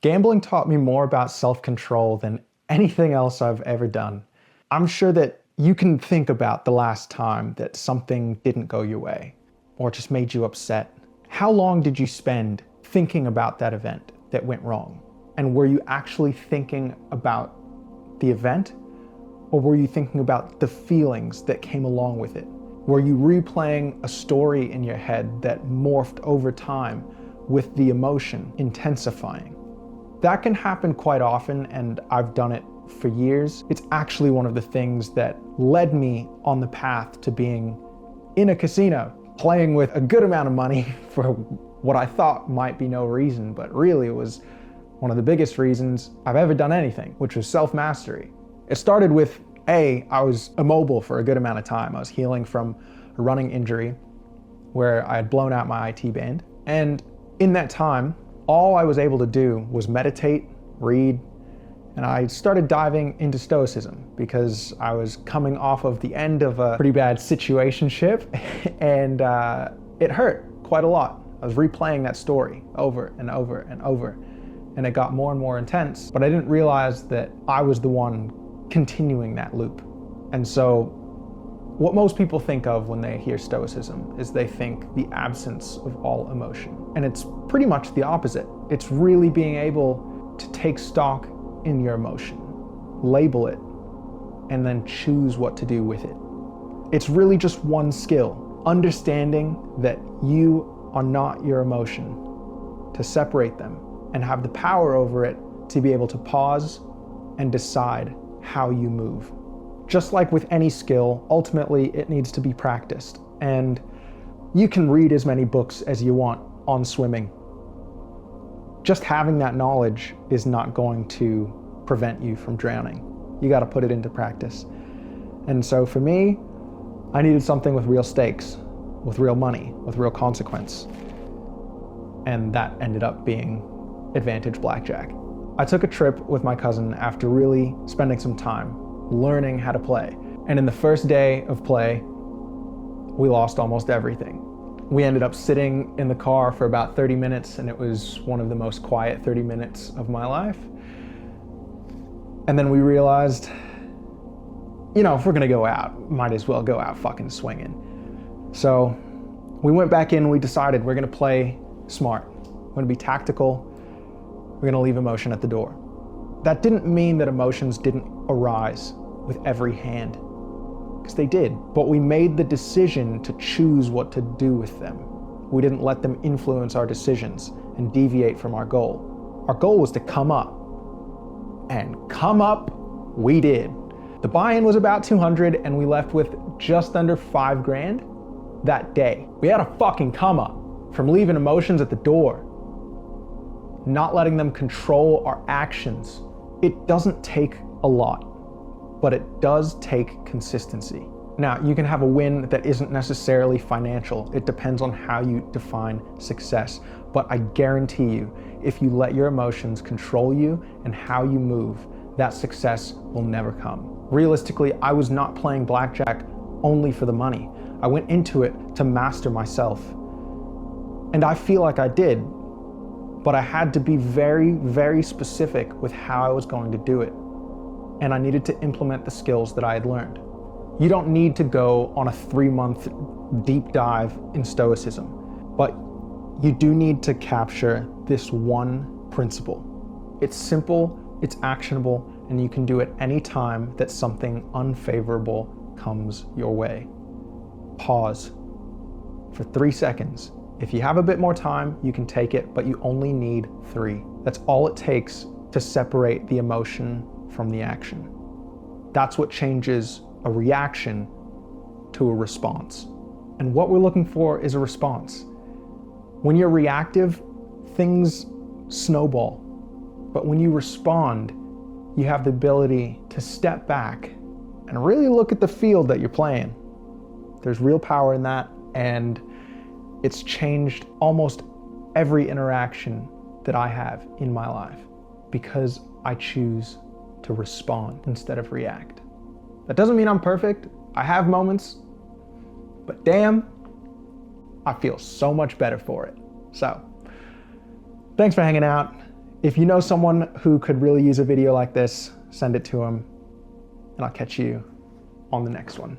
Gambling taught me more about self-control than anything else I've ever done. I'm sure that you can think about the last time that something didn't go your way or just made you upset. How long did you spend thinking about that event that went wrong? And were you actually thinking about the event, or were you thinking about the feelings that came along with it? Were you replaying a story in your head that morphed over time with the emotion intensifying? That can happen quite often, and I've done it for years. It's actually one of the things that led me on the path to being in a casino, playing with a good amount of money for what I thought might be no reason, but really it was one of the biggest reasons I've ever done anything, which was self-mastery. It started with, I was immobile for a good amount of time. I was healing from a running injury where I had blown out my IT band. And in that time, all I was able to do was meditate, read, and I started diving into Stoicism because I was coming off of the end of a pretty bad situationship and it hurt quite a lot. I was replaying that story over and over and over, and it got more and more intense, but I didn't realize that I was the one continuing that loop. And so what most people think of when they hear Stoicism is they think the absence of all emotion. And it's pretty much the opposite. It's really being able to take stock in your emotion, label it, and then choose what to do with it. It's really just one skill, understanding that you are not your emotion, to separate them and have the power over it to be able to pause and decide how you move. Just like with any skill, ultimately it needs to be practiced. And you can read as many books as you want on swimming. Just having that knowledge is not going to prevent you from drowning. You got to put it into practice. And so for me, I needed something with real stakes, with real money, with real consequence. And that ended up being Advantage Blackjack. I took a trip with my cousin after really spending some time learning how to play. And in the first day of play, we lost almost everything. We ended up sitting in the car for about 30 minutes, and it was one of the most quiet 30 minutes of my life. And then we realized, if we're gonna go out, might as well go out fucking swinging. So we went back in, we decided we're gonna play smart. We're gonna be tactical. We're gonna leave emotion at the door. That didn't mean that emotions didn't arise with every hand, because they did, but we made the decision to choose what to do with them. We didn't let them influence our decisions and deviate from our goal. Our goal was to come up, and come up we did. The buy-in was about 200 and we left with just under 5 grand that day. We had a fucking come up from leaving emotions at the door, not letting them control our actions. It doesn't take a lot, but it does take consistency. Now, you can have a win that isn't necessarily financial. It depends on how you define success. But I guarantee you, if you let your emotions control you and how you move, that success will never come. Realistically, I was not playing blackjack only for the money. I went into it to master myself. And I feel like I did, but I had to be very, very specific with how I was going to do it. And I needed to implement the skills that I had learned. You don't need to go on a 3-month deep dive in Stoicism, but you do need to capture this one principle. It's simple, it's actionable, and you can do it any time that something unfavorable comes your way. Pause for 3 seconds. If you have a bit more time, you can take it, but you only need 3. That's all it takes to separate the emotion from the action. That's what changes a reaction to a response. And what we're looking for is a response. When you're reactive, things snowball. But when you respond, you have the ability to step back and really look at the field that you're playing. There's real power in that, and it's changed almost every interaction that I have in my life because I choose to respond instead of react. That doesn't mean I'm perfect. I have moments, but damn, I feel so much better for it. So, thanks for hanging out. If you know someone who could really use a video like this, send it to them, and I'll catch you on the next one.